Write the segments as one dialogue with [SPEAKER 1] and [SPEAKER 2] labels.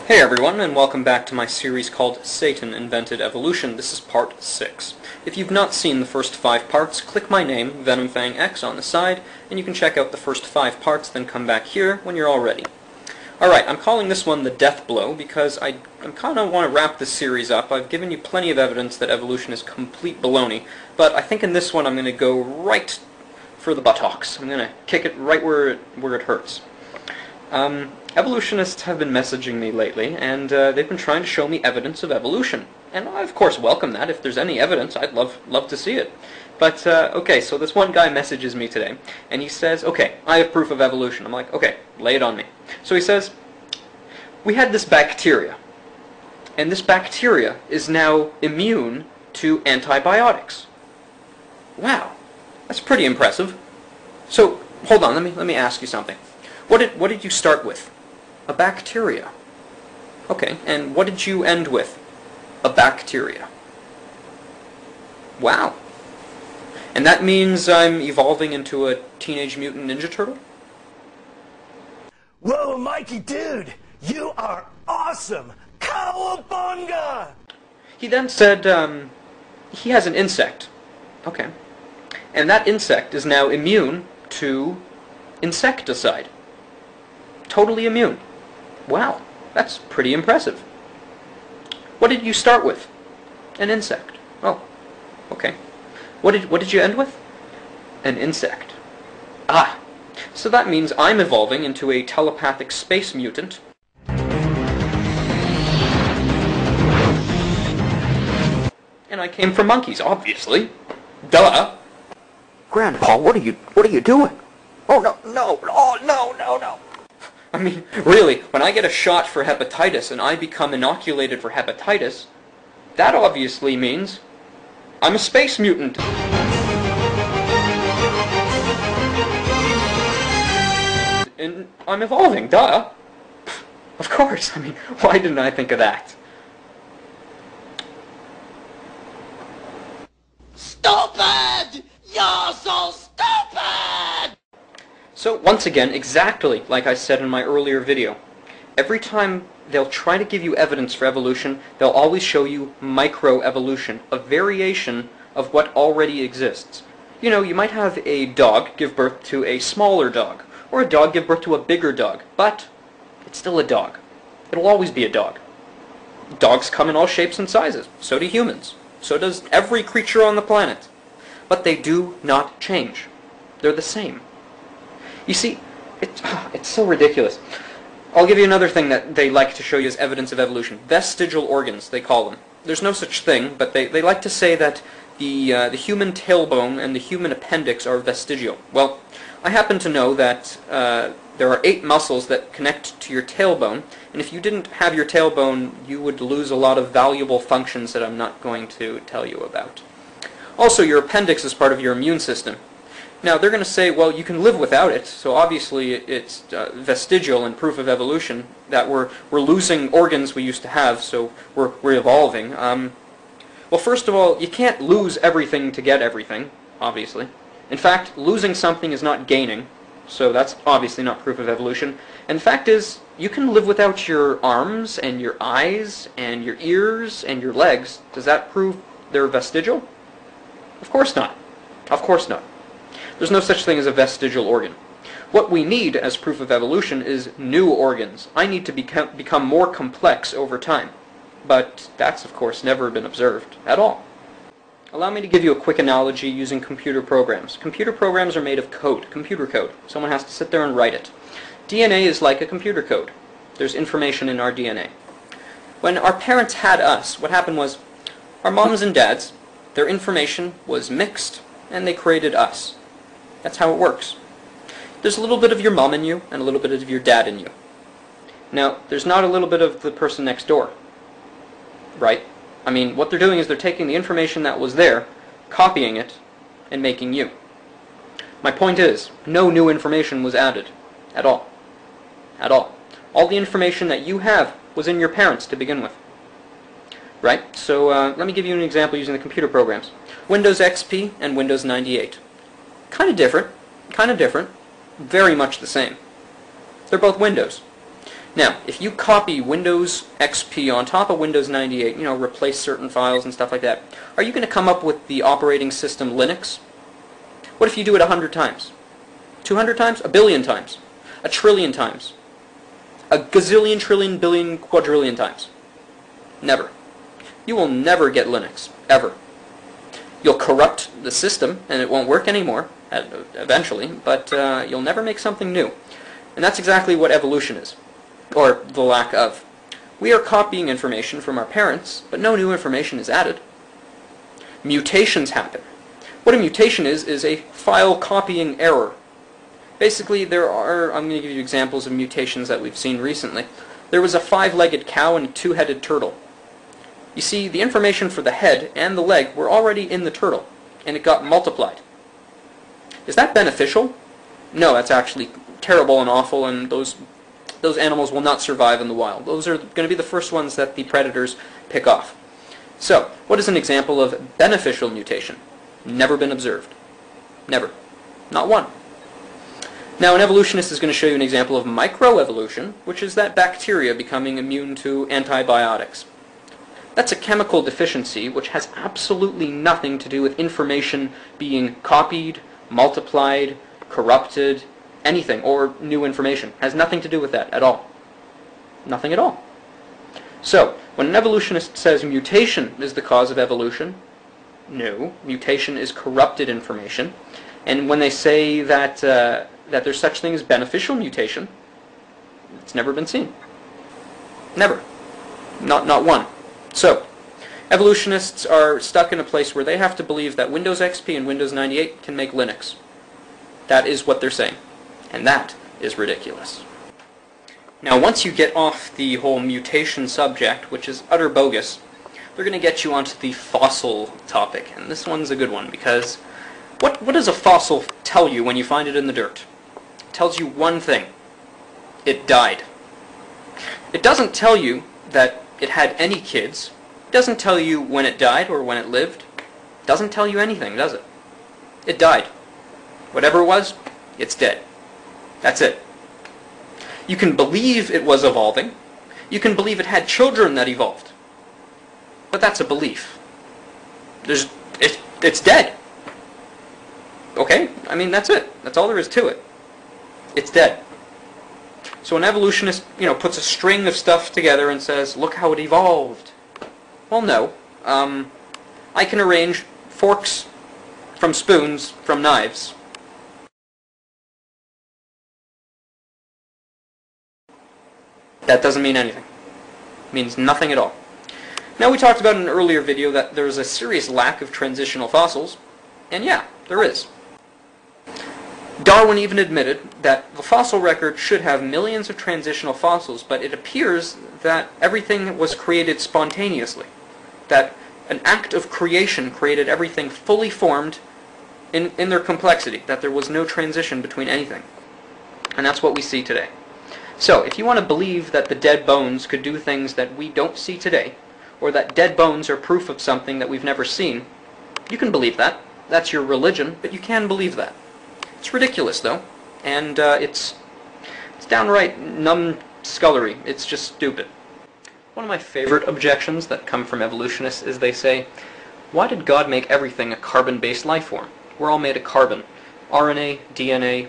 [SPEAKER 1] Hey everyone, and welcome back to my series called Satan Invented Evolution. This is part 6. If you've not seen the first 5 parts, click my name, VenomFang X, on the side, and you can check out the first 5 parts, then come back here when you're all ready. Alright, I'm calling this one the death blow because I kind of want to wrap this series up. I've given you plenty of evidence that evolution is complete baloney, but I think in this one I'm going to go right for the buttocks. I'm going to kick it right where it hurts. Evolutionists have been messaging me lately, and they've been trying to show me evidence of evolution. And I, of course, welcome that. If there's any evidence, I'd love to see it. But, okay, so this one guy messages me today, and he says, okay, I have proof of evolution. I'm like, okay, lay it on me. So he says, we had this bacteria, and this bacteria is now immune to antibiotics. Wow, that's pretty impressive. So, hold on, let me ask you something. What did you start with? A bacteria. Okay, and what did you end with? A bacteria. Wow. And that means I'm evolving into a Teenage Mutant Ninja Turtle?
[SPEAKER 2] Whoa, Mikey, dude! You are awesome! Cowabunga!
[SPEAKER 1] He then said, he has an insect. Okay. And that insect is now immune to insecticide. Totally immune. Wow, that's pretty impressive. What did you start with? An insect. Oh, okay. What did you end with? An insect. Ah, so that means I'm evolving into a telepathic space mutant. And I came from monkeys, obviously. Duh.
[SPEAKER 3] Grandpa, what are you doing? Oh no, no.
[SPEAKER 1] I mean, really, when I get a shot for hepatitis and I become inoculated for hepatitis, that obviously means I'm a space mutant. And I'm evolving, duh. Of course, I mean, why didn't I think of that?
[SPEAKER 2] Stupid! You're so stupid!
[SPEAKER 1] So, once again, exactly like I said in my earlier video, every time they'll try to give you evidence for evolution, they'll always show you microevolution, a variation of what already exists. You know, you might have a dog give birth to a smaller dog, or a dog give birth to a bigger dog, but it's still a dog. It'll always be a dog. Dogs come in all shapes and sizes. So do humans. So does every creature on the planet. But they do not change. They're the same. You see, it's so ridiculous. I'll give you another thing that they like to show you as evidence of evolution. Vestigial organs, they call them. There's no such thing, but they like to say that the human tailbone and the human appendix are vestigial. Well, I happen to know that there are 8 muscles that connect to your tailbone, and if you didn't have your tailbone, you would lose a lot of valuable functions that I'm not going to tell you about. Also, your appendix is part of your immune system. Now, they're going to say, well, you can live without it, so obviously it's vestigial and proof of evolution that we're losing organs we used to have, so we're evolving. Well, first of all, you can't lose everything to get everything, obviously. In fact, losing something is not gaining, so that's obviously not proof of evolution. And the fact is, you can live without your arms, and your eyes, and your ears, and your legs. Does that prove they're vestigial? Of course not. Of course not. There's no such thing as a vestigial organ. What we need as proof of evolution is new organs. I need to become more complex over time. But that's, of course, never been observed at all. Allow me to give you a quick analogy using computer programs. Computer programs are made of code, computer code. Someone has to sit there and write it. DNA is like a computer code. There's information in our DNA. When our parents had us, what happened was our moms and dads, their information was mixed, and they created us. That's how it works. There's a little bit of your mom in you, and a little bit of your dad in you. Now, there's not a little bit of the person next door, right? I mean, what they're doing is they're taking the information that was there, copying it, and making you. My point is, no new information was added. At all. At all. All the information that you have was in your parents to begin with. Right? So, let me give you an example using the computer programs. Windows XP and Windows 98. Kind of different. Very much the same. They're both Windows. Now, if you copy Windows XP on top of Windows 98, you know, replace certain files and stuff like that, are you going to come up with the operating system Linux? What if you do it 100 times? 200 times? A billion times? A trillion times? A gazillion, trillion, billion, quadrillion times? Never. You will never get Linux, ever. You'll corrupt the system, and it won't work anymore, eventually, but you'll never make something new. And that's exactly what evolution is, or the lack of. We are copying information from our parents, but no new information is added. Mutations happen. What a mutation is a file copying error. Basically, I'm going to give you examples of mutations that we've seen recently. There was a 5-legged cow and a 2-headed turtle. You see, the information for the head and the leg were already in the turtle, and it got multiplied. Is that beneficial? No, that's actually terrible and awful, and those animals will not survive in the wild. Those are going to be the first ones that the predators pick off. So, what is an example of beneficial mutation? Never been observed. Never. Not one. Now, an evolutionist is going to show you an example of microevolution, which is that bacteria becoming immune to antibiotics. That's a chemical deficiency which has absolutely nothing to do with information being copied, multiplied, corrupted, anything, or new information. Has nothing to do with that at all. Nothing at all. So, when an evolutionist says mutation is the cause of evolution, no, mutation is corrupted information. And when they say that that there's such thing as beneficial mutation, it's never been seen. Never. Not one. So, evolutionists are stuck in a place where they have to believe that Windows XP and Windows 98 can make Linux. That is what they're saying. And that is ridiculous. Now, once you get off the whole mutation subject, which is utter bogus, they're going to get you onto the fossil topic. And this one's a good one, because what does a fossil tell you when you find it in the dirt? It tells you one thing. It died. It doesn't tell you that it had any kids. It doesn't tell you when it died or when it lived. It doesn't tell you anything, does it? It died. Whatever it was, it's dead. That's it. You can believe it was evolving. You can believe it had children that evolved. But that's a belief. It's dead. Okay? I mean, that's it. That's all there is to it. It's dead. So an evolutionist, puts a string of stuff together and says, look how it evolved. Well, no. I can arrange forks from spoons from knives. That doesn't mean anything. It means nothing at all. Now, we talked about in an earlier video that there is a serious lack of transitional fossils, and yeah, there is. Darwin even admitted that the fossil record should have millions of transitional fossils, but it appears that everything was created spontaneously, that an act of creation created everything fully formed in their complexity, that there was no transition between anything. And that's what we see today. So, if you want to believe that the dead bones could do things that we don't see today, or that dead bones are proof of something that we've never seen, you can believe that. That's your religion, but you can believe that. It's ridiculous, though, and it's downright numbskullery. It's just stupid. One of my favorite objections that come from evolutionists is they say, why did God make everything a carbon-based life form? We're all made of carbon. RNA, DNA,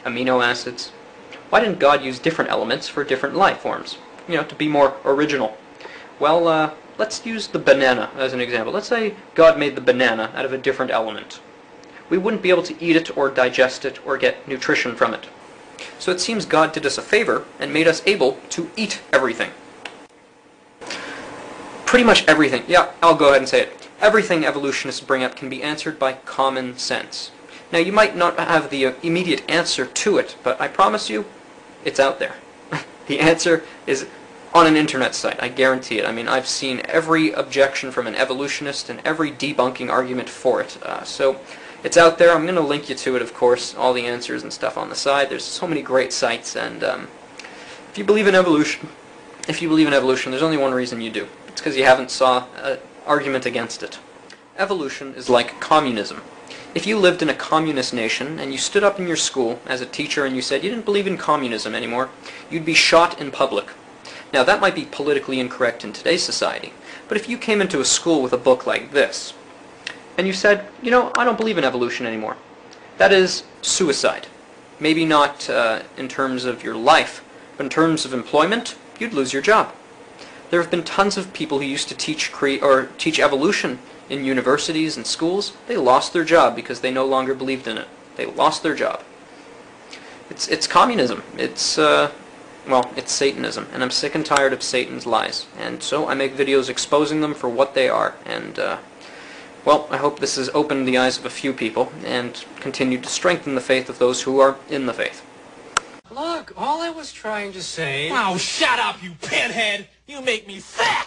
[SPEAKER 1] amino acids. Why didn't God use different elements for different life forms? To be more original. Well, let's use the banana as an example. Let's say God made the banana out of a different element. We wouldn't be able to eat it or digest it or get nutrition from it. So it seems God did us a favor and made us able to eat everything. Pretty much everything. Yeah, I'll go ahead and say it. Everything evolutionists bring up can be answered by common sense. Now, you might not have the immediate answer to it, but I promise you, it's out there. The answer is on an internet site, I guarantee it. I mean, I've seen every objection from an evolutionist and every debunking argument for it. So it's out there. I'm going to link you to it, of course, all the answers and stuff on the side. There's so many great sites, and if you believe in evolution, there's only one reason you do. It's because you haven't saw an argument against it. Evolution is like communism. If you lived in a communist nation and you stood up in your school as a teacher and you said you didn't believe in communism anymore, you'd be shot in public. Now that might be politically incorrect in today's society, but if you came into a school with a book like this and you said, you know, I don't believe in evolution anymore, that is suicide. Maybe not in terms of your life, but in terms of employment, you'd lose your job. There have been tons of people who used to teach evolution in universities and schools. They lost their job because they no longer believed in it. They lost their job. It's communism. It's it's Satanism, and I'm sick and tired of Satan's lies. And so I make videos exposing them for what they are. And well, I hope this has opened the eyes of a few people and continued to strengthen the faith of those who are in the faith.
[SPEAKER 4] Look, all I was trying to say...
[SPEAKER 2] Oh, shut up, you pinhead! You make me fat!